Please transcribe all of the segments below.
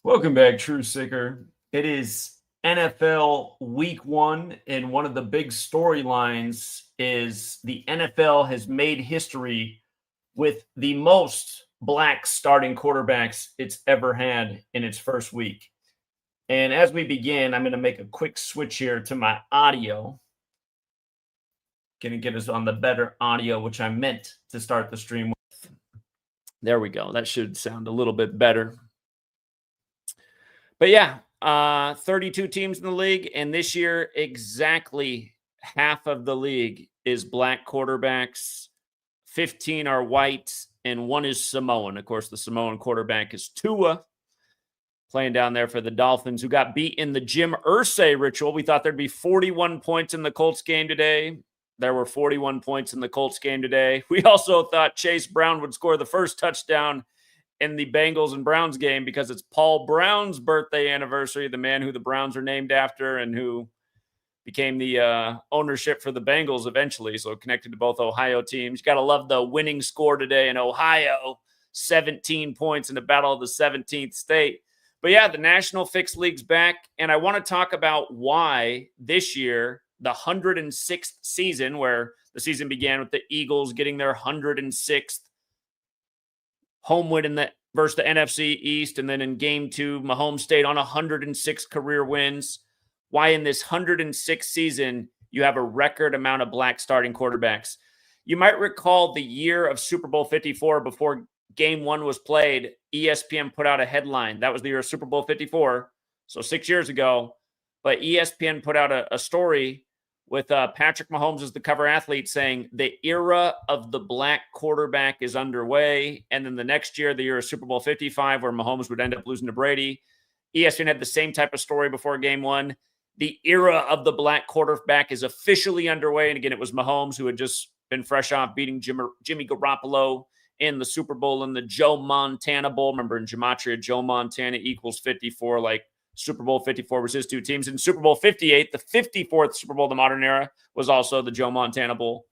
Welcome back, True Sicker. It is NFL Week 1, and one of the big storylines is the NFL has made history with the most black starting quarterbacks it's ever had in its first week. And as we begin, I'm going to make a quick switch here to my audio. Going to get us on the better audio, which I meant to start the stream with. There we go. That should sound a little bit better. But yeah, 32 teams in the league, and this year exactly half of the league is black quarterbacks. 15 are white, and one is Samoan. Of course, the Samoan quarterback is Tua, playing down there for the Dolphins, who got beat in the Jim Irsay ritual. We thought there'd be 41 points in the Colts game today. There were 41 points in the Colts game today. We also thought Chase Brown would score the first touchdown in the Bengals and Browns game because it's Paul Brown's birthday anniversary, the man who the Browns are named after and who became the ownership for the Bengals eventually, so connected to both Ohio teams. You got to love the winning score today in Ohio, 17 points in the battle of the 17th state. But yeah, the National Fixed League's back, and I want to talk about why this year, the 106th season, where the season began with the Eagles getting their 106th home win versus the NFC East, and then in Game 2, Mahomes stayed on 106 career wins. Why in this 106th season, you have a record amount of black starting quarterbacks. You might recall the year of Super Bowl 54 before Game 1 was played, ESPN put out a headline. That was the year of Super Bowl 54, so 6 years ago. But ESPN put out a story with Patrick Mahomes as the cover athlete saying the era of the black quarterback is underway. And then the next year, the year of Super Bowl 55, where Mahomes would end up losing to Brady, ESPN had the same type of story before Game 1. The era of the black quarterback is officially underway. And again, it was Mahomes who had just been fresh off beating Jimmy Garoppolo in the Super Bowl in the Joe Montana Bowl. Remember, in Gematria, Joe Montana equals 54, like Super Bowl 54 was his two teams. In Super Bowl 58, the 54th Super Bowl of the modern era, was also the Joe Montana Bowl.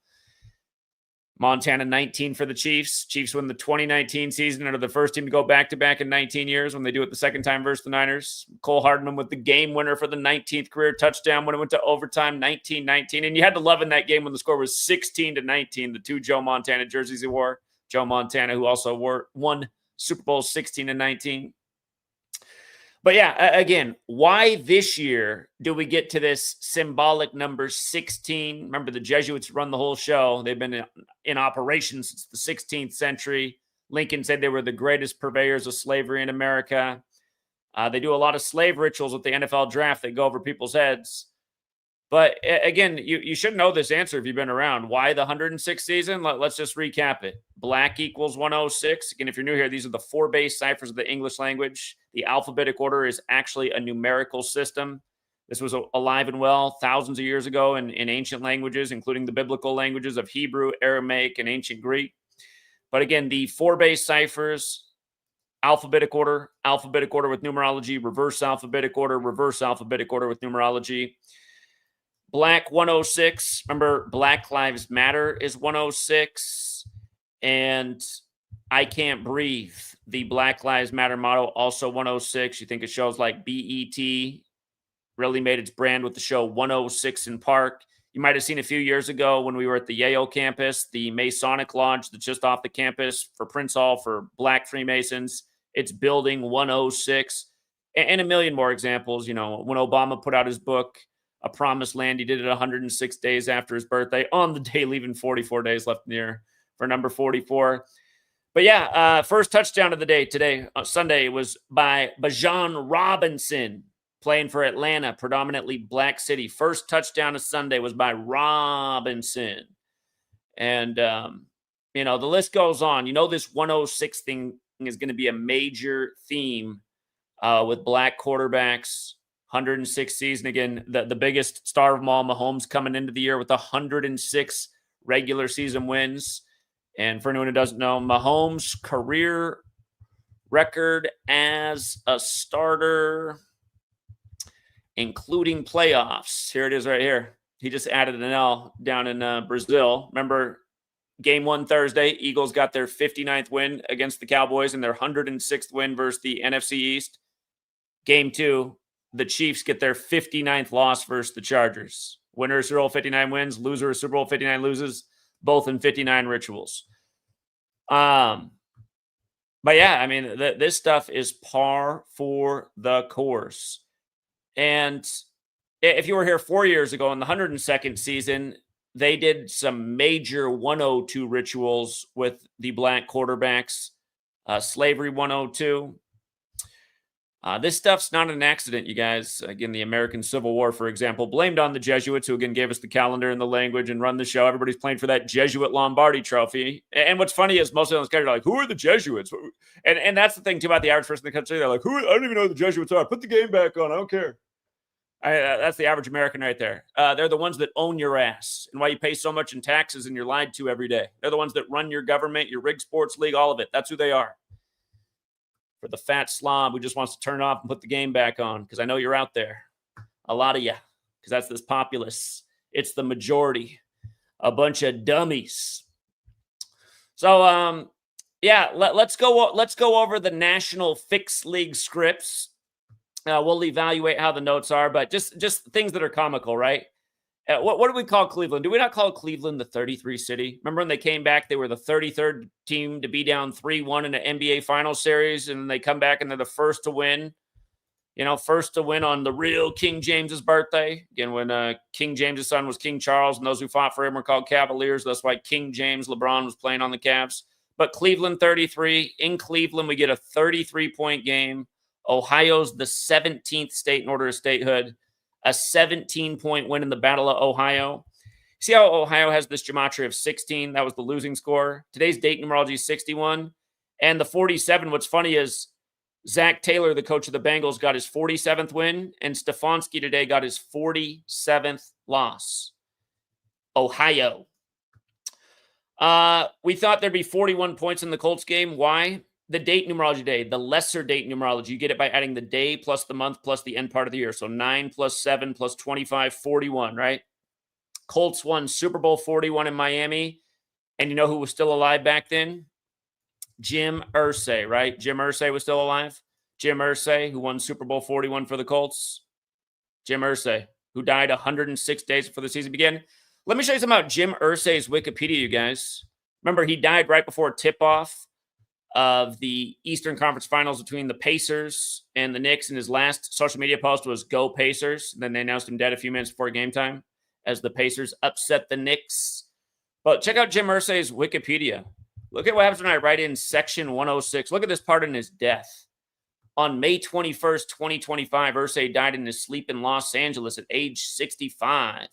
Montana 19 for the Chiefs. Chiefs win the 2019 season and are the first team to go back-to-back in 19 years when they do it the second time versus the Niners. Cole Hardman with the game winner for the 19th career touchdown when it went to overtime, 19-19. And you had to love in that game when the score was 16-19, the two Joe Montana jerseys he wore. Joe Montana, who also won Super Bowl 16-19. But yeah, again, why this year do we get to this symbolic number 16? Remember, the Jesuits run the whole show. They've been in operation since the 16th century. Lincoln said they were the greatest purveyors of slavery in America. They do a lot of slave rituals with the NFL draft that go over people's heads. But again, you should know this answer if you've been around. Why the 106th season? Let's just recap it. Black equals 106. Again, if you're new here, these are the 4 base ciphers of the English language. The alphabetic order is actually a numerical system. This was alive and well thousands of years ago in ancient languages, including the biblical languages of Hebrew, Aramaic, and ancient Greek. But again, the 4 base ciphers, alphabetic order with numerology, reverse alphabetic order with numerology. Black 106. Remember, Black Lives Matter is 106. And I Can't Breathe, the Black Lives Matter motto, also 106. You think of shows like BET really made its brand with the show 106 in Park. You might have seen a few years ago when we were at the Yale campus, the Masonic Lodge that's just off the campus for Prince Hall for Black Freemasons. It's Building 106. And a million more examples. You know, when Obama put out his book, A Promised Land, he did it 106 days after his birthday, on the day leaving 44 days left in the year for number 44. But yeah, first touchdown of the day today, Sunday, was by Bijan Robinson, playing for Atlanta, predominantly black city. First touchdown of Sunday was by Robinson. And, you know, the list goes on. You know, this 106 thing is going to be a major theme with black quarterbacks. 106 season. Again, the biggest star of them all, Mahomes, coming into the year with 106 regular season wins. And for anyone who doesn't know, Mahomes' career record as a starter, including playoffs. Here it is right here. He just added an L down in Brazil. Remember, Game 1 Thursday, Eagles got their 59th win against the Cowboys and their 106th win versus the NFC East. Game 2, the Chiefs get their 59th loss versus the Chargers. Winner of Super Bowl 59 wins, loser of Super Bowl 59 loses, both in 59 rituals. But yeah, I mean, this stuff is par for the course. And if you were here 4 years ago in the 102nd season, they did some major 102 rituals with the black quarterbacks. Slavery 102. This stuff's not an accident, you guys. Again, the American Civil War, for example, blamed on the Jesuits, who again gave us the calendar and the language and run the show. Everybody's playing for that Jesuit Lombardi trophy. And what's funny is most of those guys are like, who are the Jesuits? And that's the thing, too, about the average person in the country. They're like, I don't even know who the Jesuits are. Put the game back on. I don't care. That's the average American right there. They're the ones that own your ass and why you pay so much in taxes and you're lied to every day. They're the ones that run your government, your rigged sports league, all of it. That's who they are. For the fat slob who just wants to turn off and put the game back on, because I know you're out there. A lot of you, because that's this populace. It's the majority. A bunch of dummies. So, yeah, let's go over the National Fixed League scripts. We'll evaluate how the notes are, but just things that are comical, right? What do we call Cleveland? Do we not call Cleveland the 33 city? Remember when they came back, they were the 33rd team to be down 3-1 in an NBA final series, and they come back and they're the first to win. First to win on the real King James's birthday. Again, when King James's son was King Charles, and those who fought for him were called Cavaliers. That's why King James LeBron was playing on the Cavs. But Cleveland 33. In Cleveland, we get a 33-point game. Ohio's the 17th state in order of statehood. A 17-point win in the Battle of Ohio. See how Ohio has this gematria of 16? That was the losing score. Today's date numerology is 61. And the 47, what's funny is Zach Taylor, the coach of the Bengals, got his 47th win, and Stefanski today got his 47th loss. Ohio. We thought there'd be 41 points in the Colts game. Why? The date numerology day, the lesser date numerology. You get it by adding the day plus the month plus the end part of the year. So 9 plus 7 plus 25, 41, right? Colts won Super Bowl 41 in Miami. And you know who was still alive back then? Jim Irsay, right? Jim Irsay was still alive. Jim Irsay, who won Super Bowl 41 for the Colts. Jim Irsay, who died 106 days before the season began. Let me show you something about Jim Irsay's Wikipedia, you guys. Remember, he died right before tip-off of the Eastern Conference Finals between the Pacers and the Knicks, and his last social media post was "Go Pacers." And then they announced him dead a few minutes before game time as the Pacers upset the Knicks. But check out Jim Irsay's Wikipedia. Look at what happens when I write in section 106. Look at this part in his death. On May 21st, 2025, Irsay died in his sleep in Los Angeles at age 65.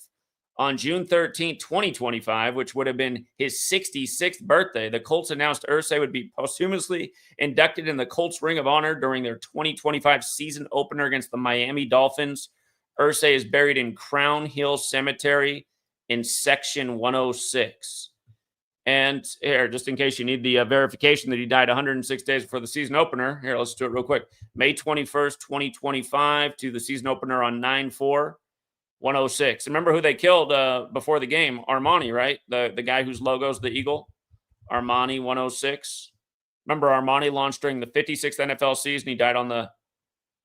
On June 13, 2025, which would have been his 66th birthday, the Colts announced Irsay would be posthumously inducted in the Colts Ring of Honor during their 2025 season opener against the Miami Dolphins. Irsay is buried in Crown Hill Cemetery in Section 106. And here, just in case you need the verification that he died 106 days before the season opener, here, let's do it real quick. May 21st, 2025 to the season opener on 9/4. 106. Remember who they killed before the game? Armani, right? The guy whose logo is the eagle. Armani 106. Remember, Armani launched during the 56th NFL season. He died on the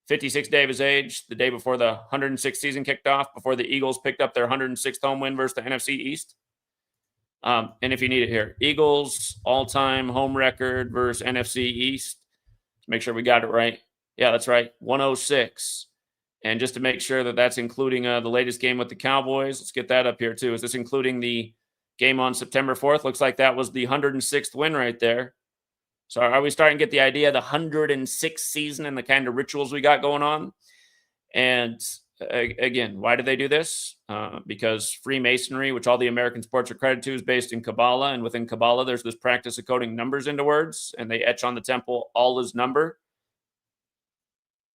56th day of his age, the day before the 106th season kicked off, before the Eagles picked up their 106th home win versus the NFC East. And if you need it here, Eagles all-time home record versus NFC East. Make sure we got it right. Yeah, that's right. 106. And just to make sure that that's including the latest game with the Cowboys, let's get that up here too. Is this including the game on September 4th? Looks like that was the 106th win right there. So are we starting to get the idea, the 106th season and the kind of rituals we got going on? And again, why do they do this? Because Freemasonry, which all the American sports are credited to, is based in Kabbalah. And within Kabbalah, there's this practice of coding numbers into words, and they etch on the temple all is number.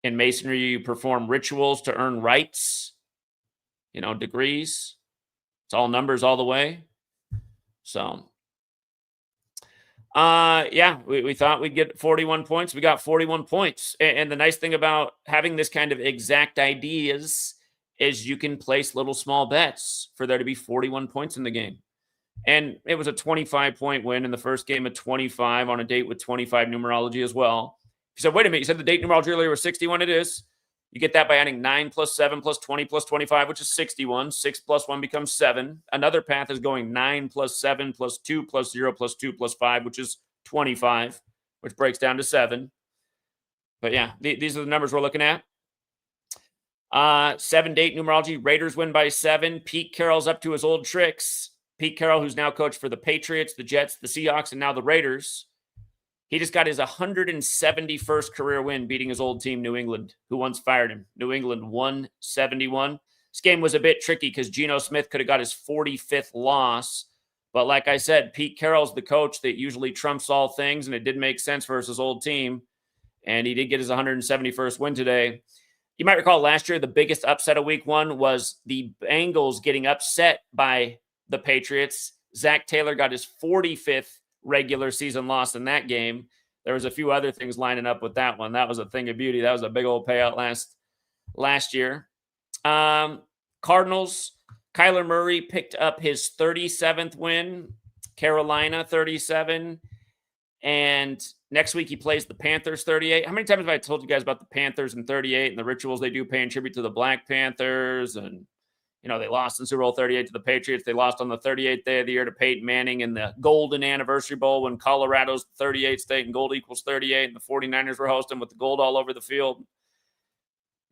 In Masonry, you perform rituals to earn rights, degrees. It's all numbers all the way. So, yeah, we thought we'd get 41 points. We got 41 points. And the nice thing about having this kind of exact ideas is you can place little small bets for there to be 41 points in the game. And it was a 25-point win in the first game, at 25 on a date with 25 numerology as well. You said, wait a minute, you said the date numerology earlier was 61. It is. You get that by adding 9 plus 7 plus 20 plus 25, which is 61. 6 plus 1 becomes 7. Another path is going 9 plus 7 plus 2 plus 0 plus 2 plus 5, which is 25, which breaks down to 7. But yeah, these are the numbers we're looking at. 7-date numerology. Raiders win by 7. Pete Carroll's up to his old tricks. Pete Carroll, who's now coached for the Patriots, the Jets, the Seahawks, and now the Raiders. He just got his 171st career win, beating his old team, New England, who once fired him. New England 171. This game was a bit tricky because Geno Smith could have got his 45th loss. But like I said, Pete Carroll's the coach that usually trumps all things, and it did make sense for his old team. And he did get his 171st win today. You might recall last year, the biggest upset of week 1 was the Bengals getting upset by the Patriots. Zach Taylor got his 45th regular season loss in that game. There was a few other things lining up with that one. That was a thing of beauty. That was a big old payout last year. Cardinals, Kyler Murray picked up his 37th win. Carolina 37. And next week he plays the Panthers 38. How many times have I told you guys about the Panthers in 38 and the rituals they do paying tribute to the Black Panthers? And, you know, they lost in Super Bowl 38 to the Patriots. They lost on the 38th day of the year to Peyton Manning in the Golden Anniversary Bowl when Colorado's 38th state and gold equals 38. And the 49ers were hosting with the gold all over the field.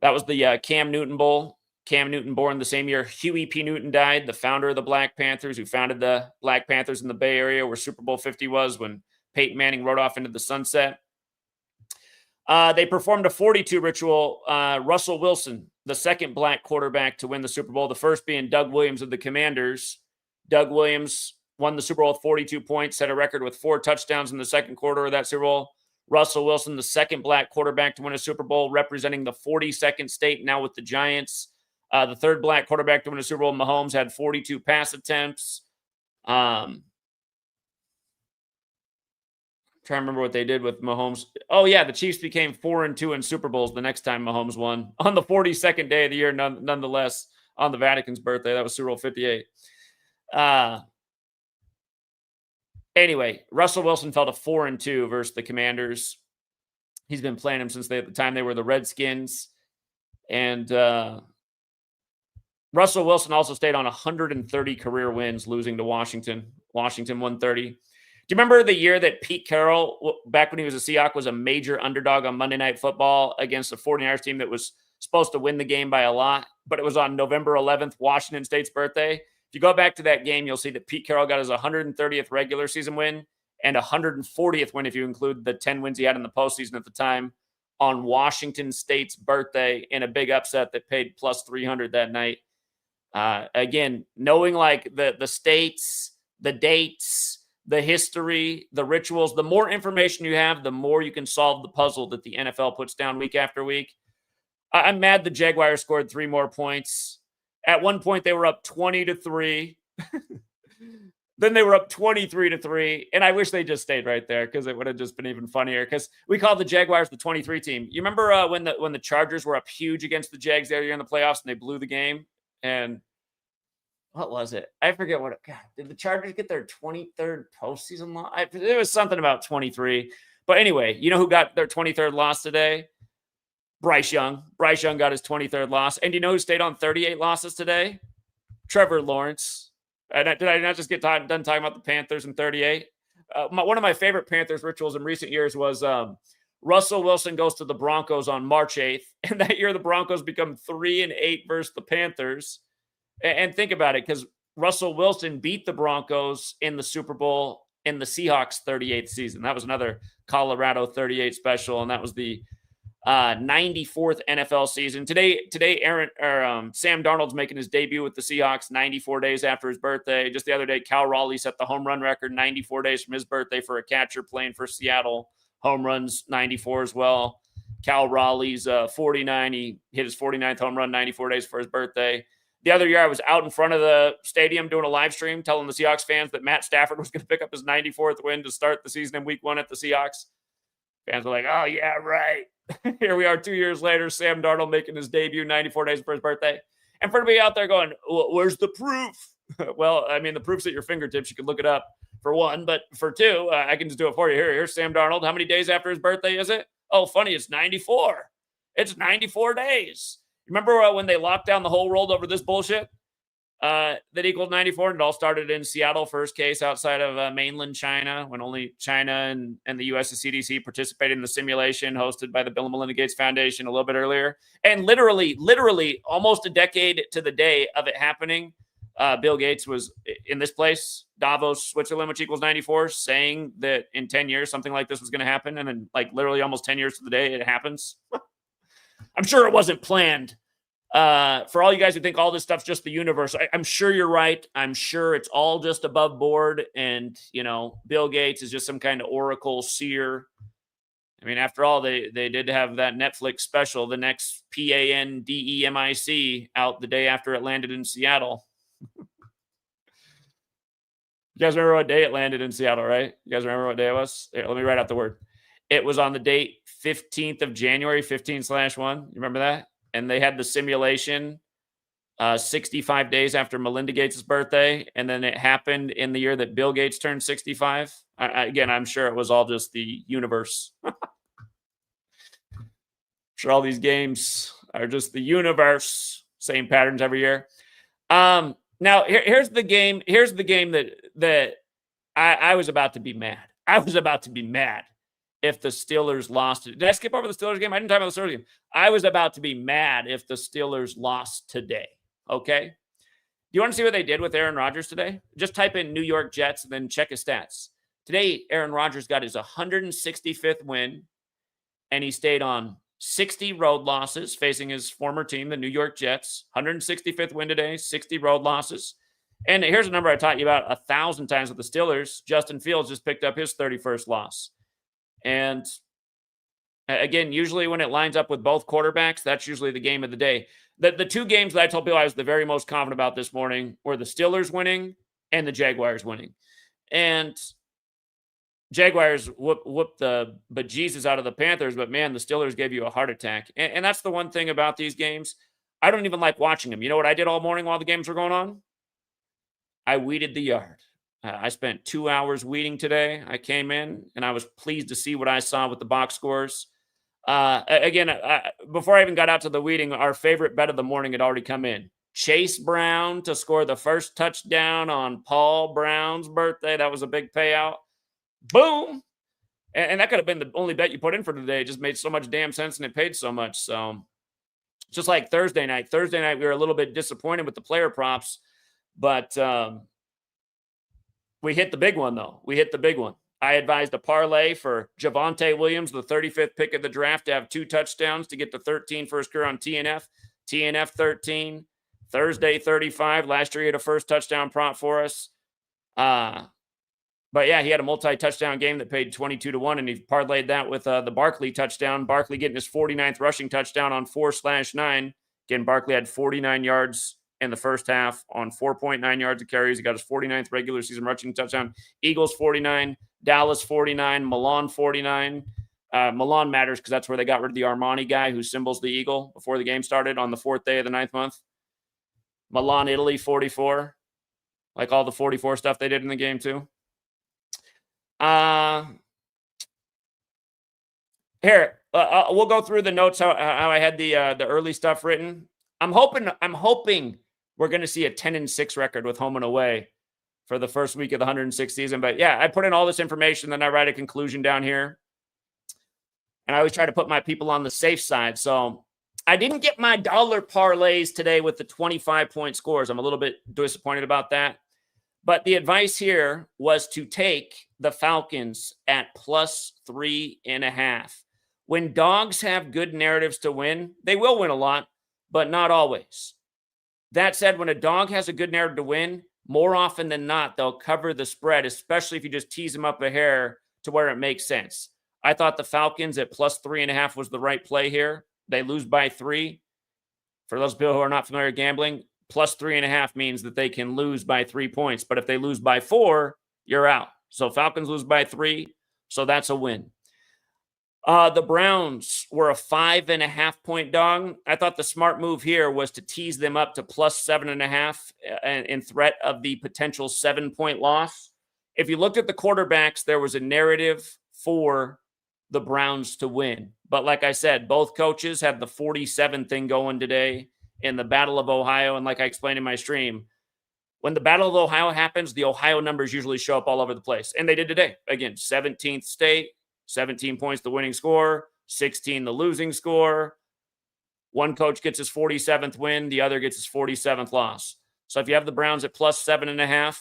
That was the Cam Newton Bowl. Cam Newton born the same year Huey P. Newton died, the founder of the Black Panthers, who founded the Black Panthers in the Bay Area where Super Bowl 50 was when Peyton Manning rode off into the sunset. They performed a 42 ritual. Russell Wilson, the second black quarterback to win the Super Bowl, the first being Doug Williams of the Commanders. Doug Williams won the Super Bowl with 42 points, set a record with 4 touchdowns in the second quarter of that Super Bowl. Russell Wilson, the second black quarterback to win a Super Bowl, representing the 42nd state, now with the Giants. The third black quarterback to win a Super Bowl, Mahomes, had 42 pass attempts. Trying to remember what they did with Mahomes. Oh, yeah, the Chiefs became 4-2 in Super Bowls the next time Mahomes won on the 42nd day of the year, nonetheless, on the Vatican's birthday. That was Super Bowl 58. Anyway, Russell Wilson fell to 4-2 versus the Commanders. He's been playing them since at the time they were the Redskins. And Russell Wilson also stayed on 130 career wins, losing to Washington. Washington 130. Do you remember the year that Pete Carroll, back when he was a Seahawk, was a major underdog on Monday Night Football against a 49ers team that was supposed to win the game by a lot, but it was on November 11th, Washington State's birthday? If you go back to that game, you'll see that Pete Carroll got his 130th regular season win and 140th win if you include the 10 wins he had in the postseason at the time on Washington State's birthday in a big upset that paid plus 300 that night. Again, knowing like the states, the dates, the history, the rituals, the more information you have, the more you can solve the puzzle that the NFL puts down week after week. I'm mad the Jaguars scored 3 more points. At one point, they were up 20-3. Then they were up 23-3. And I wish they just stayed right there because it would have just been even funnier because we called the Jaguars the 23 team. You remember when the Chargers were up huge against the Jags there in the playoffs and they blew the game? And what was it? I forget what God, did the Chargers get their 23rd postseason loss? It was something about 23. But anyway, you know who got their 23rd loss today? Bryce Young. Bryce Young got his 23rd loss. And you know who stayed on 38 losses today? Trevor Lawrence. And did I not just get done talking about the Panthers in 38? One of my favorite Panthers rituals in recent years was Russell Wilson goes to the Broncos on March 8th. And that year the Broncos become 3-8 versus the Panthers. And think about it, because Russell Wilson beat the Broncos in the Super Bowl in the Seahawks 38th season. That was another Colorado 38 special, and that was the 94th NFL season. Today, Sam Darnold's making his debut with the Seahawks 94 days after his birthday. Just the other day, Cal Raleigh set the home run record 94 days from his birthday for a catcher playing for Seattle. Home runs 94 as well. Cal Raleigh's 49. He hit his 49th home run 94 days for his birthday. The other year, I was out in front of the stadium doing a live stream telling the Seahawks fans that Matt Stafford was going to pick up his 94th win to start the season in week 1 at the Seahawks. Fans were like, oh, yeah, right. Here we are 2 years later, Sam Darnold making his debut 94 days for his birthday. And for everybody out there going, well, where's the proof? Well, I mean, the proof's at your fingertips. You can look it up for one. But for two, I can just do it for you. Here's Sam Darnold. How many days after his birthday is it? Oh, funny, it's 94. It's 94 days. Remember when they locked down the whole world over this bullshit? That equaled 94, and it all started in Seattle, first case outside of mainland China, when only China and the U.S. CDC participated in the simulation hosted by the Bill and Melinda Gates Foundation a little bit earlier. And literally almost a decade to the day of it happening, Bill Gates was in this place, Davos, Switzerland, which equals 94, saying that in 10 years, something like this was going to happen. And then literally almost 10 years to the day it happens. I'm sure it wasn't planned. For all you guys who think all this stuff's just the universe, I'm sure you're right. I'm sure it's all just above board. And, Bill Gates is just some kind of oracle seer. I mean, after all, they did have that Netflix special, the next Pandemic, out the day after it landed in Seattle. You guys remember what day it landed in Seattle, right? You guys remember what day it was? Here, let me write out the word. It was on the date 15th of January, 15/1. You remember that? And they had the simulation 65 days after Melinda Gates' birthday. And then it happened in the year that Bill Gates turned 65. Again, I'm sure it was all just the universe. I'm sure all these games are just the universe. Same patterns every year. Now, here's the game. Here's the game that I was about to be mad. I was about to be mad if the Steelers lost. Did I skip over the Steelers game? I didn't talk about the Steelers game. I was about to be mad if the Steelers lost today. Okay? Do you want to see what they did with Aaron Rodgers today? Just type in New York Jets and then check his stats. Today, Aaron Rodgers got his 165th win, and he stayed on 60 road losses facing his former team, the New York Jets. 165th win today, 60 road losses. And here's a number I taught you about 1,000 times with the Steelers. Justin Fields just picked up his 31st loss. And again, usually when it lines up with both quarterbacks, that's usually the game of the day. The two games that I told people I was the very most confident about this morning were the Steelers winning and the Jaguars winning. And Jaguars whooped the bejesus out of the Panthers, but man, the Steelers gave you a heart attack. And that's the one thing about these games. I don't even like watching them. You know what I did all morning while the games were going on? I weeded the yard. I spent 2 hours weeding today. I came in and I was pleased to see what I saw with the box scores. Again, before I even got out to the weeding, our favorite bet of the morning had already come in. Chase Brown to score the first touchdown on Paul Brown's birthday. That was a big payout. Boom. And that could have been the only bet you put in for today. It just made so much damn sense and it paid so much. So just like Thursday night. Thursday night, we were a little bit disappointed with the player props, but we hit the big one, though. We hit the big one. I advised a parlay for Javonte Williams, the 35th pick of the draft, to have 2 touchdowns to get to 13 for his career on TNF. TNF 13, Thursday 35. Last year he had a first touchdown prop for us. But yeah, he had a multi-touchdown game that paid 22-1, and he parlayed that with the Barkley touchdown. Barkley getting his 49th rushing touchdown on 4/9. Again, Barkley had 49 yards in the first half on 4.9 yards of carries. He got his 49th regular season rushing touchdown. Eagles 49, Dallas 49, Milan 49. Milan matters because that's where they got rid of the Armani guy who symbols the eagle before the game started on the 4th day of the 9th month. Milan, Italy 44. Like all the 44 stuff they did in the game too. Here, we'll go through the notes how I had the early stuff written. I'm hoping we're going to see a 10-6 record with home and away for the first week of the 106th season. But yeah, I put in all this information, then I write a conclusion down here. And I always try to put my people on the safe side. So I didn't get my dollar parlays today with the 25-point scores. I'm a little bit disappointed about that. But the advice here was to take the Falcons at +3.5. When dogs have good narratives to win, they will win a lot, but not always. That said, when a dog has a good narrative to win, more often than not, they'll cover the spread, especially if you just tease them up a hair to where it makes sense. I thought the Falcons at +3.5 was the right play here. They lose by 3. For those people who are not familiar with gambling, +3.5 means that they can lose by 3 points. But if they lose by 4, you're out. So Falcons lose by 3, so that's a win. The Browns were a 5.5-point dog. I thought the smart move here was to tease them up to +7.5 in threat of the potential 7-point loss. If you looked at the quarterbacks, there was a narrative for the Browns to win. But like I said, both coaches had the 47 thing going today in the Battle of Ohio. And like I explained in my stream, when the Battle of Ohio happens, the Ohio numbers usually show up all over the place. And they did today. Again, 17th state, 17 points the winning score, 16 the losing score. One coach gets his 47th win, the other gets his 47th loss. So if you have the Browns at plus 7.5,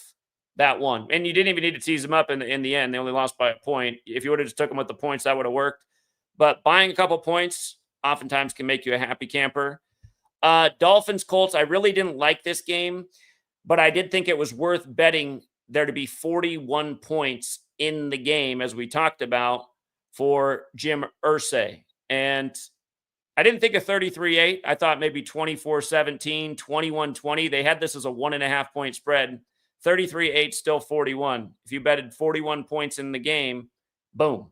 that won. And you didn't even need to tease them up in the end. They only lost by a point. If you would have just took them with the points, that would have worked. But buying a couple points oftentimes can make you a happy camper. Dolphins Colts, I really didn't like this game, but I did think it was worth betting there to be 41 points in the game, as we talked about, for Jim Irsay. And I didn't think of 33-8. I thought maybe 24-17, 21-20. They had this as a 1.5 point spread. 33-8, still 41. If you betted 41 points in the game, boom.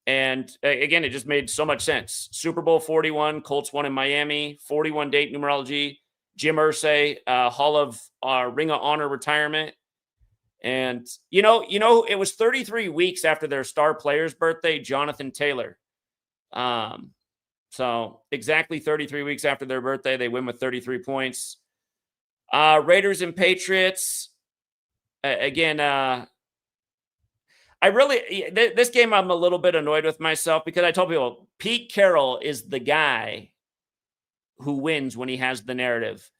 And again, it just made so much sense. Super Bowl 41, Colts won in Miami, 41 date numerology, Jim Irsay, Hall of Ring of Honor retirement. And, it was 33 weeks after their star player's birthday, Jonathan Taylor. So exactly 33 weeks after their birthday, they win with 33 points. Raiders and Patriots. Again, this game I'm a little bit annoyed with myself because I told people Pete Carroll is the guy who wins when he has the narrative.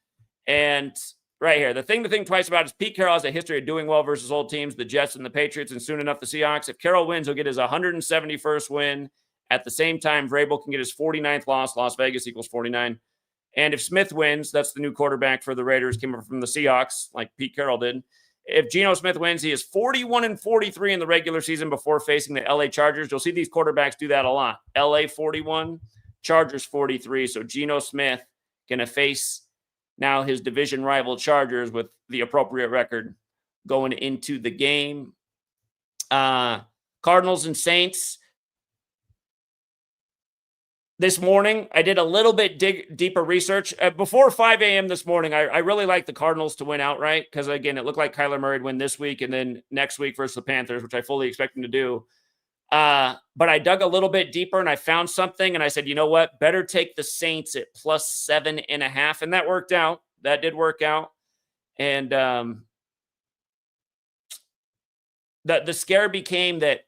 And right here, the thing to think twice about is Pete Carroll has a history of doing well versus old teams, the Jets and the Patriots, and soon enough the Seahawks. If Carroll wins, he'll get his 171st win. At the same time, Vrabel can get his 49th loss. Las Vegas equals 49. And if Smith wins, that's the new quarterback for the Raiders, came from the Seahawks, like Pete Carroll did. If Geno Smith wins, he is 41-43 in the regular season before facing the LA Chargers. You'll see these quarterbacks do that a lot. LA 41, Chargers 43. So Geno Smith going to face now his division rival Chargers with the appropriate record going into the game. Cardinals and Saints. This morning, I did a little bit deeper research. Before 5 a.m. this morning, I really liked the Cardinals to win outright because, again, it looked like Kyler Murray would win this week and then next week versus the Panthers, which I fully expect him to do. But I dug a little bit deeper and I found something, and I said, you know what? Better take the Saints at plus 7.5, and that worked out. That did work out. And the scare became that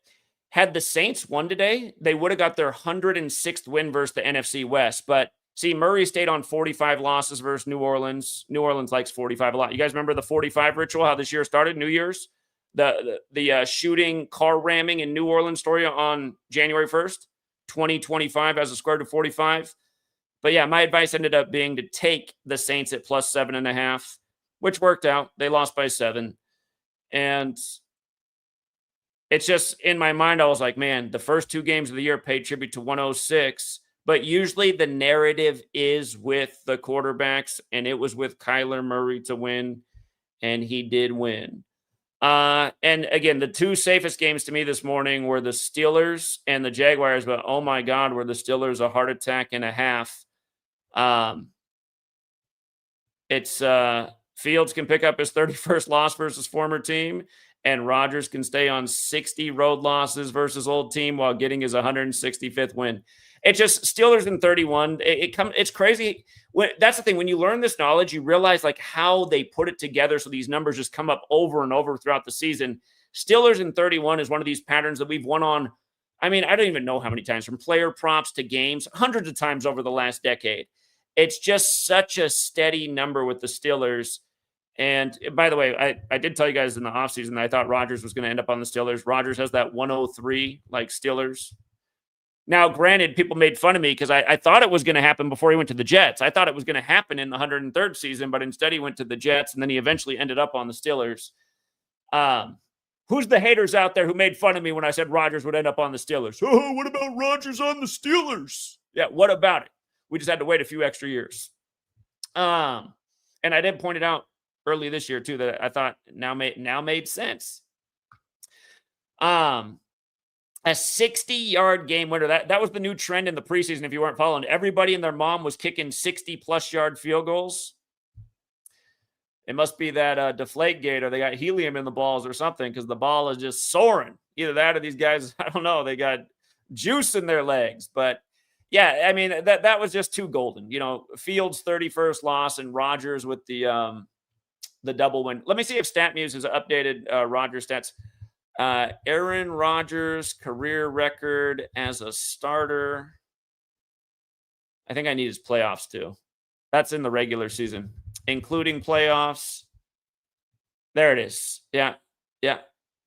had the Saints won today, they would have got their 106th win versus the NFC West. But see, Murray stayed on 45 losses versus New Orleans. New Orleans likes 45 a lot. You guys remember the 45 ritual, how this year started, New Year's? The shooting, car ramming in New Orleans story on January 1st, 2025 as a square to 45. But yeah, my advice ended up being to take the Saints at plus 7.5, which worked out. They lost by 7. And it's just in my mind, I was like, man, the first 2 games of the year paid tribute to 106. But usually the narrative is with the quarterbacks, and it was with Kyler Murray to win, and he did win. And again, the 2 safest games to me this morning were the Steelers and the Jaguars, but oh my God, were the Steelers a heart attack and a half. It's Fields can pick up his 31st loss versus former team, and Rodgers can stay on 60 road losses versus old team while getting his 165th win. It's just Steelers in 31. It's crazy. That's the thing. When you learn this knowledge, you realize like how they put it together so these numbers just come up over and over throughout the season. Steelers in 31 is one of these patterns that we've won on. I mean, I don't even know how many times, from player props to games, hundreds of times over the last decade. It's just such a steady number with the Steelers. And by the way, I did tell you guys in the offseason that I thought Rodgers was going to end up on the Steelers. Rodgers has that 103 like Steelers. Now, granted, people made fun of me because I thought it was going to happen before he went to the Jets. I thought it was going to happen in the 103rd season, but instead he went to the Jets, and then he eventually ended up on the Steelers. Who's the haters out there who made fun of me when I said Rodgers would end up on the Steelers? Oh, what about Rodgers on the Steelers? Yeah, what about it? We just had to wait a few extra years. And I did point it out early this year too that I thought now made sense. A 60-yard game winner. That was the new trend in the preseason. If you weren't following, everybody and their mom was kicking 60-plus yard field goals. It must be that deflate gate, or they got helium in the balls or something, because the ball is just soaring. Either that or these guys, I don't know, they got juice in their legs. But yeah, I mean, that was just too golden. You know, Fields' 31st loss and Rodgers with the double win. Let me see if StatMuse has updated Rodgers stats. Aaron Rodgers' career record as a starter. I think I need his playoffs too. That's in the regular season, including playoffs. There it is. Yeah. Yeah.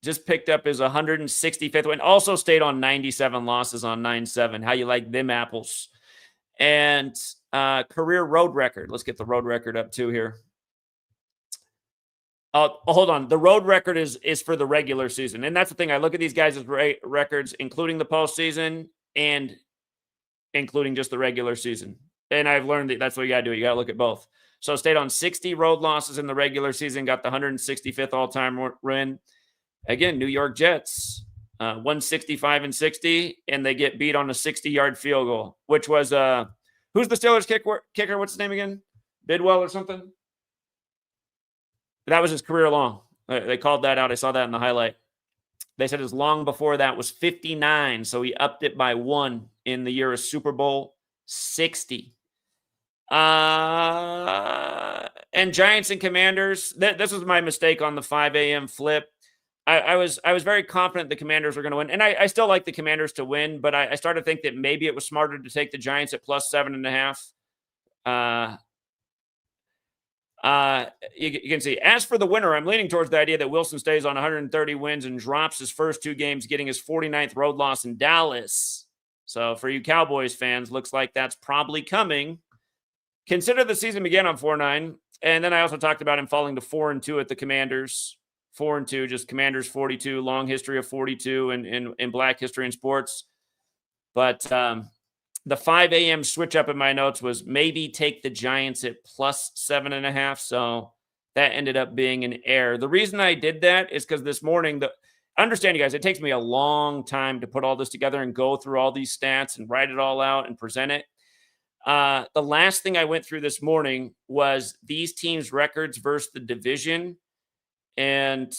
Just picked up his 165th win. Also stayed on 97 losses on 9-7. How you like them apples? And career road record. Let's get the road record up too here. Hold on. The road record is for the regular season. And that's the thing. I look at these guys' records, including the postseason and including just the regular season. And I've learned that that's what you got to do. You got to look at both. So stayed on 60 road losses in the regular season, got the 165th all-time win. Again, New York Jets, 165-60, and they get beat on a 60-yard field goal, which was who's the Steelers kicker? What's his name again? Bidwell or something? That was his career long. They called that out. I saw that in the highlight. They said his long before that was 59, so he upped it by 1 in the year of Super Bowl 60. And Giants and Commanders. This was my mistake on the 5 a.m. flip. I was very confident the Commanders were going to win, and I still like the Commanders to win, but I started to think that maybe it was smarter to take the Giants at plus 7.5. You can see, as for the winner, I'm leaning towards the idea that Wilson stays on 130 wins and drops his first 2 games, getting his 49th road loss in Dallas. So for you Cowboys fans, looks like that's probably coming. Consider the season began on 4-9. And then I also talked about him falling to 4-2 at the Commanders. 4-2, just Commanders 42, long history of 42 in Black history in sports. But the 5 a.m. switch up in my notes was maybe take the Giants at plus 7.5. So that ended up being an error. The reason I did that is because this morning, understand, you guys, it takes me a long time to put all this together and go through all these stats and write it all out and present it. The last thing I went through this morning was these teams' records versus the division. And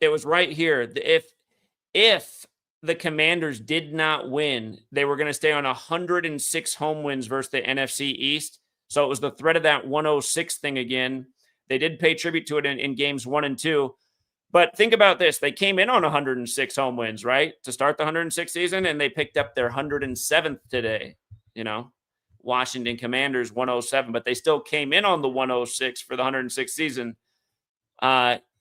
it was right here. If the Commanders did not win, they were going to stay on 106 home wins versus the NFC East. So it was the threat of that 106 thing again. They did pay tribute to it in games 1 and 2. But think about this. They came in on 106 home wins, right, to start the 106th season, and they picked up their 107th today. You know, Washington Commanders 107, but they still came in on the 106 for the 106th season.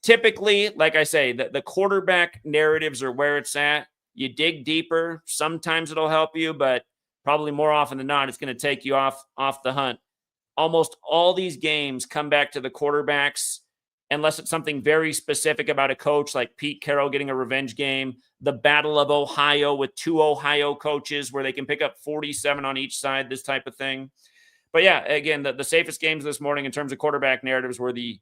Typically, like I say, the quarterback narratives are where it's at. You dig deeper. Sometimes it'll help you, but probably more often than not, it's going to take you off the hunt. Almost all these games come back to the quarterbacks, unless it's something very specific about a coach like Pete Carroll getting a revenge game, the Battle of Ohio with 2 Ohio coaches where they can pick up 47 on each side, this type of thing. But yeah, again, the safest games this morning in terms of quarterback narratives were the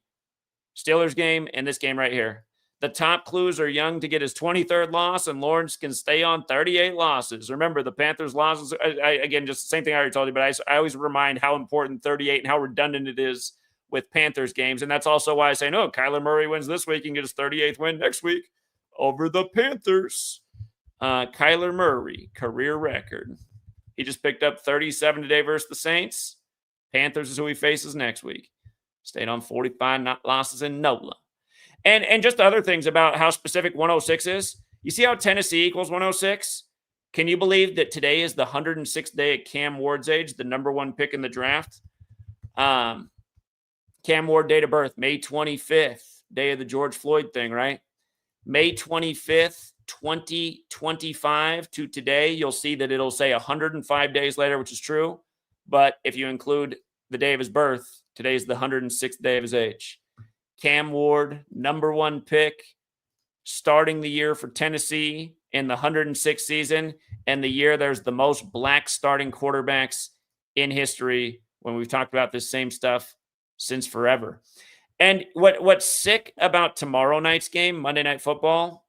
Steelers game and this game right here. The top clues are Young to get his 23rd loss, and Lawrence can stay on 38 losses. Remember, the Panthers' losses, again, just the same thing I already told you, but I always remind how important 38 and how redundant it is with Panthers games. And that's also why I say, no, Kyler Murray wins this week and get his 38th win next week over the Panthers. Kyler Murray, career record. He just picked up 37 today versus the Saints. Panthers is who he faces next week. Stayed on 45 losses in NOLA. And just other things about how specific 106 is. You see how Tennessee equals 106? Can you believe that today is the 106th day at Cam Ward's age, the number 1 pick in the draft? Cam Ward, date of birth, May 25th, day of the George Floyd thing, right? May 25th, 2025 to today, you'll see that it'll say 105 days later, which is true. But if you include the day of his birth, today's the 106th day of his age. Cam Ward, number 1 pick, starting the year for Tennessee in the 106th season, and the year there's the most black starting quarterbacks in history when we've talked about this same stuff since forever. And what's sick about tomorrow night's game, Monday Night Football,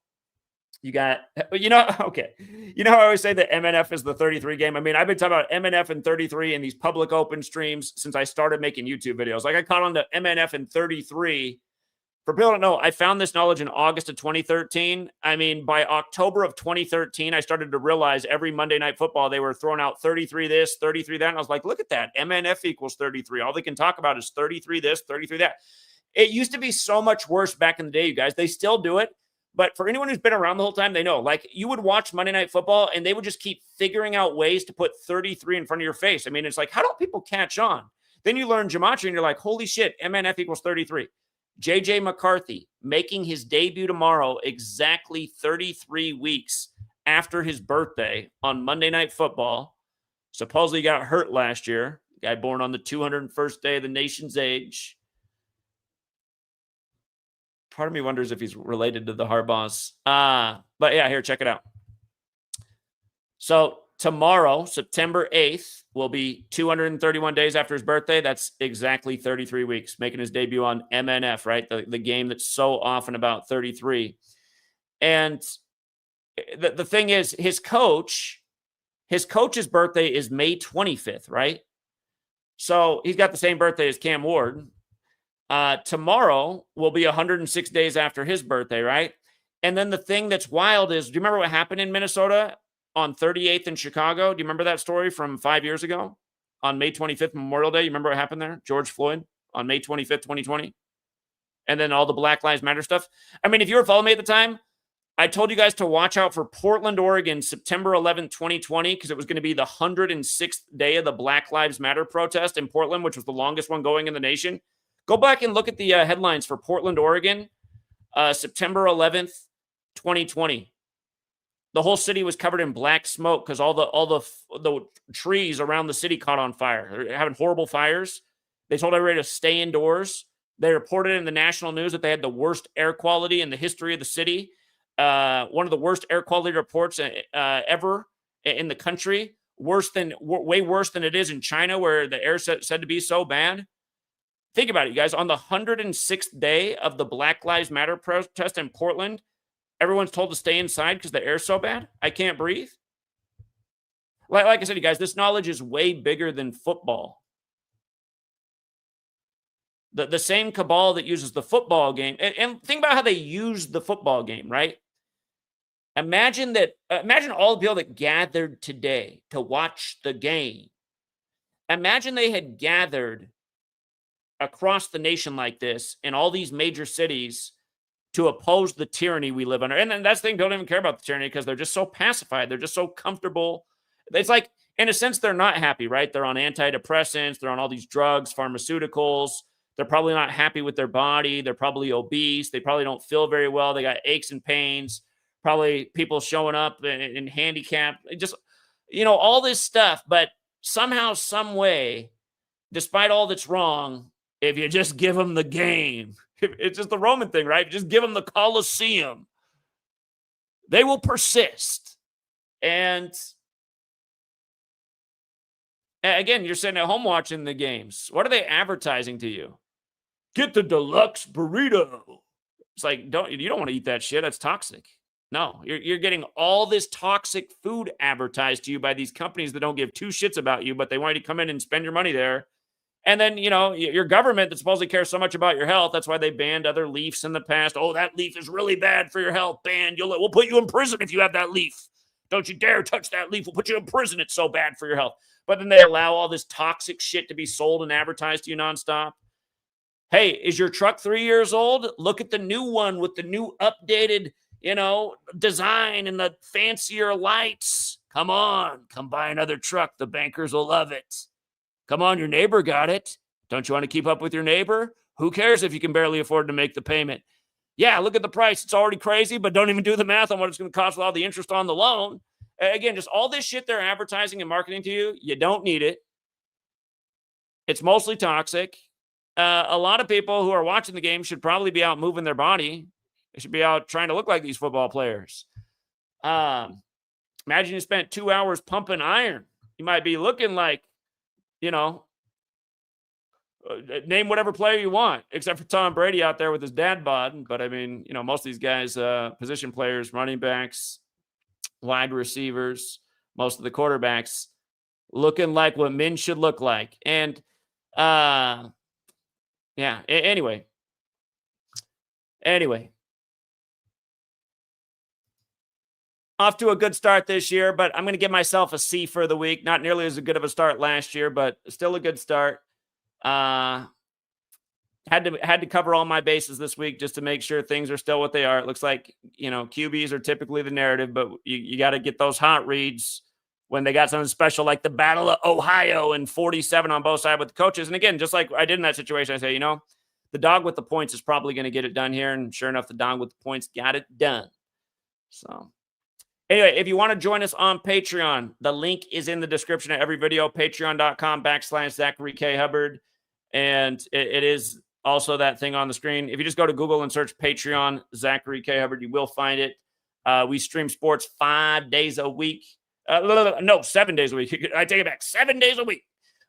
okay. You know how I always say that MNF is the 33 game? I mean, I've been talking about MNF and 33 in these public open streams since I started making YouTube videos. Like I caught on to MNF and 33 For people who don't know, I found this knowledge in August of 2013. I mean, by October of 2013, I started to realize every Monday Night Football, they were throwing out 33 this, 33 that. And I was like, look at that. MNF equals 33. All they can talk about is 33 this, 33 that. It used to be so much worse back in the day, you guys. They still do it. But for anyone who's been around the whole time, they know. Like, you would watch Monday Night Football, and they would just keep figuring out ways to put 33 in front of your face. I mean, it's like, how don't people catch on? Then you learn gematria, and you're like, holy shit, MNF equals 33. J.J. McCarthy making his debut tomorrow, exactly 33 weeks after his birthday on Monday Night Football. Supposedly got hurt last year. Guy born on the 201st day of the nation's age. Part of me wonders if he's related to the Harbaughs. But yeah, here, check it out. So tomorrow, September 8th, will be 231 days after his birthday. That's exactly 33 weeks, making his debut on MNF, right? The game that's so often about 33. And the thing is, his coach's birthday is May 25th, right? So he's got the same birthday as Cam Ward. Tomorrow will be 106 days after his birthday, right? And then the thing that's wild is, do you remember what happened in Minnesota on 38th in Chicago? Do you remember that story from 5 years ago on May 25th, Memorial Day? You remember what happened there? George Floyd on May 25th, 2020? And then all the Black Lives Matter stuff. I mean, if you were following me at the time, I told you guys to watch out for Portland, Oregon, September 11th, 2020, because it was going to be the 106th day of the Black Lives Matter protest in Portland, which was the longest one going in the nation. Go back and look at the headlines for Portland, Oregon, September 11th, 2020. The whole city was covered in black smoke because all the trees around the city caught on fire. They're having horrible fires. They told everybody to stay indoors. They reported in the national news that they had the worst air quality in the history of the city. One of the worst air quality reports ever in the country. Way worse than it is in China, where the air said to be so bad. Think about it, you guys. On the 106th day of the Black Lives Matter protest in Portland, everyone's told to stay inside because the air's so bad. I can't breathe. Like I said, you guys, this knowledge is way bigger than football. The same cabal that uses the football game. And think about how they use the football game, right? Imagine all the people that gathered today to watch the game. Imagine they had gathered across the nation like this in all these major cities to oppose the tyranny we live under. And then that's the thing, don't even care about the tyranny because they're just so pacified. They're just so comfortable. It's like, in a sense, they're not happy, right? They're on antidepressants. They're on all these drugs, pharmaceuticals. They're probably not happy with their body. They're probably obese. They probably don't feel very well. They got aches and pains. Probably people showing up in handicap. Just, all this stuff. But somehow, some way, despite all that's wrong, if you just give them the game, it's just the Roman thing, right? Just give them the Colosseum. They will persist. And again, you're sitting at home watching the games. What are they advertising to you? Get the deluxe burrito. It's like, you don't want to eat that shit. That's toxic. No, you're getting all this toxic food advertised to you by these companies that don't give two shits about you, but they want you to come in and spend your money there. And then, your government that supposedly cares so much about your health, that's why they banned other leafs in the past. Oh, that leaf is really bad for your health. Banned. We'll put you in prison if you have that leaf. Don't you dare touch that leaf. We'll put you in prison. It's so bad for your health. But then they allow all this toxic shit to be sold and advertised to you nonstop. Hey, is your truck 3 years old? Look at the new one with the new updated, design and the fancier lights. Come on, come buy another truck. The bankers will love it. Come on, your neighbor got it. Don't you want to keep up with your neighbor? Who cares if you can barely afford to make the payment? Yeah, look at the price. It's already crazy, but don't even do the math on what it's going to cost with all the interest on the loan. Again, just all this shit they're advertising and marketing to you, you don't need it. It's mostly toxic. A lot of people who are watching the game should probably be out moving their body. They should be out trying to look like these football players. Imagine you spent 2 hours pumping iron. You might be looking like, name whatever player you want, except for Tom Brady out there with his dad bod. But I mean, most of these guys, position players, running backs, wide receivers, most of the quarterbacks, looking like what men should look like. And anyway, Anyway, off to a good start this year, but I'm going to give myself a C for the week. Not nearly as good of a start last year, but still a good start. Had to cover all my bases this week just to make sure things are still what they are. It looks like, QBs are typically the narrative, but you got to get those hot reads when they got something special like the Battle of Ohio and 47 on both sides with the coaches. And again, just like I did in that situation, I say, the dog with the points is probably going to get it done here. And sure enough, the dog with the points got it done. So anyway, if you want to join us on Patreon, the link is in the description of every video, patreon.com/Zachary K. Hubbard. And it is also that thing on the screen. If you just go to Google and search Patreon, Zachary K. Hubbard, you will find it. We stream sports 5 days a week. No, 7 days a week. I take it back. 7 days a week.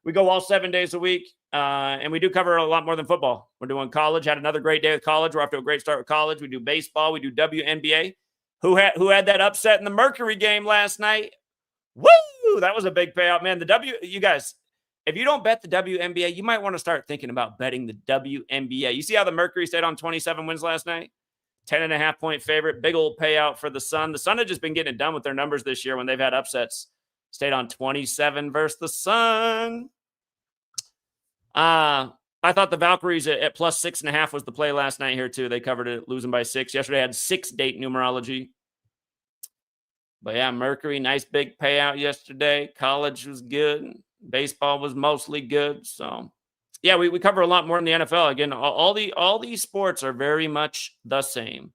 We go all 7 days a week. And we do cover a lot more than football. We're doing college. Had another great day with college. We're off to a great start with college. We do baseball. We do WNBA. Who had that upset in the Mercury game last night? Woo! That was a big payout, man. You guys, if you don't bet the WNBA, you might want to start thinking about betting the WNBA. You see how the Mercury stayed on 27 wins last night? 10.5-point favorite. Big old payout for the Sun. The Sun had just been getting it done with their numbers this year when they've had upsets. Stayed on 27 versus the Sun. I thought the Valkyries at plus 6.5 was the play last night here, too. They covered it, losing by 6. Yesterday had 6 date numerology. But yeah, Mercury, nice big payout yesterday. College was good. Baseball was mostly good. So yeah, we cover a lot more in the NFL. Again, all these sports are very much the same.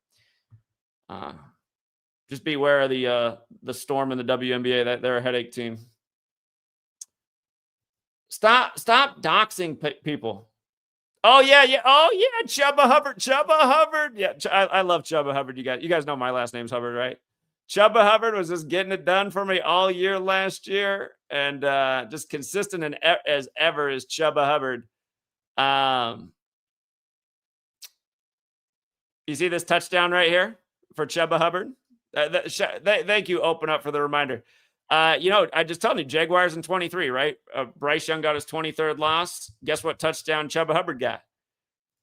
Just beware of the Storm and the WNBA. That they're a headache team. Stop doxing people. Oh yeah. Chubba Hubbard. Yeah, I love Chubba Hubbard. You guys know my last name's Hubbard, right? Chubba Hubbard was just getting it done for me all year last year, and just consistent and as ever is Chubba Hubbard. You see this touchdown right here for Chubba Hubbard? Thank you, Open Up, for the reminder. I just told you, Jaguars in 23, right? Bryce Young got his 23rd loss. Guess what touchdown Chubba Hubbard got?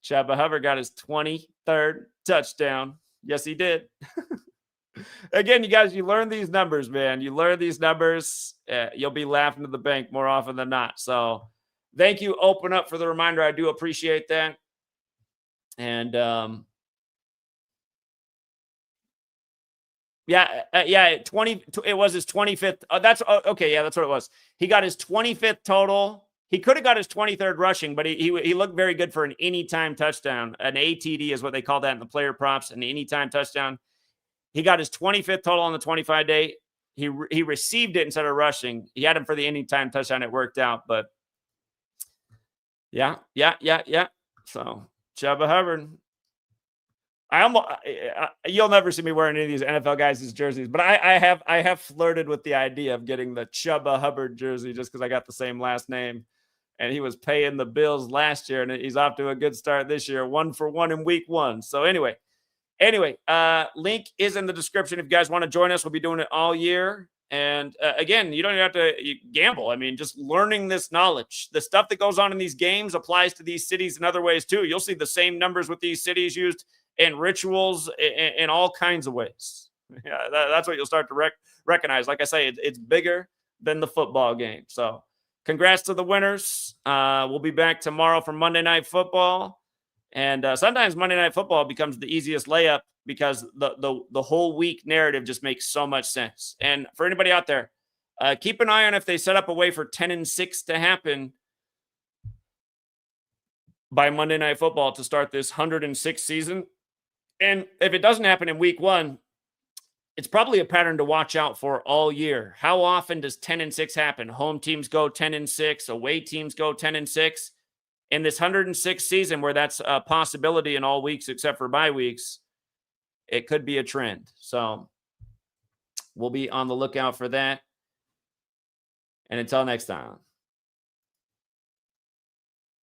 Chubba Hubbard got his 23rd touchdown. Yes, he did. Again, you guys, you learn these numbers, man. You learn these numbers. You'll be laughing to the bank more often than not. So thank you, Open Up, for the reminder. I do appreciate that. And it was his 25th. That's okay. Yeah, that's what it was. He got his 25th total. He could have got his 23rd rushing, but he looked very good for an anytime touchdown. An ATD is what they call that in the player props, an anytime touchdown. He got his 25th total on the 25-day. He received it instead of rushing. He had him for the anytime touchdown. It worked out, but yeah. So Chubba Hubbard. You'll never see me wearing any of these NFL guys' jerseys, but I have flirted with the idea of getting the Chubba Hubbard jersey just because I got the same last name, and he was paying the bills last year, and he's off to a good start this year, 1-for-1 in week 1. So anyway, link is in the description if you guys want to join us. We'll be doing it all year. And again, you don't even have to gamble. I mean, just learning this knowledge. The stuff that goes on in these games applies to these cities in other ways too. You'll see the same numbers with these cities used in rituals in all kinds of ways. Yeah, that's what you'll start to recognize. Like I say, it's bigger than the football game. So congrats to the winners. We'll be back tomorrow for Monday Night Football. And sometimes Monday Night Football becomes the easiest layup because the whole week narrative just makes so much sense. And for anybody out there, keep an eye on if they set up a way for 10-6 to happen by Monday Night Football to start this 106th season. And if it doesn't happen in week 1, it's probably a pattern to watch out for all year. How often does 10-6 happen? Home teams go 10-6, away teams go 10-6. In this 106th season, where that's a possibility in all weeks except for bye weeks, it could be a trend. So we'll be on the lookout for that. And until next time.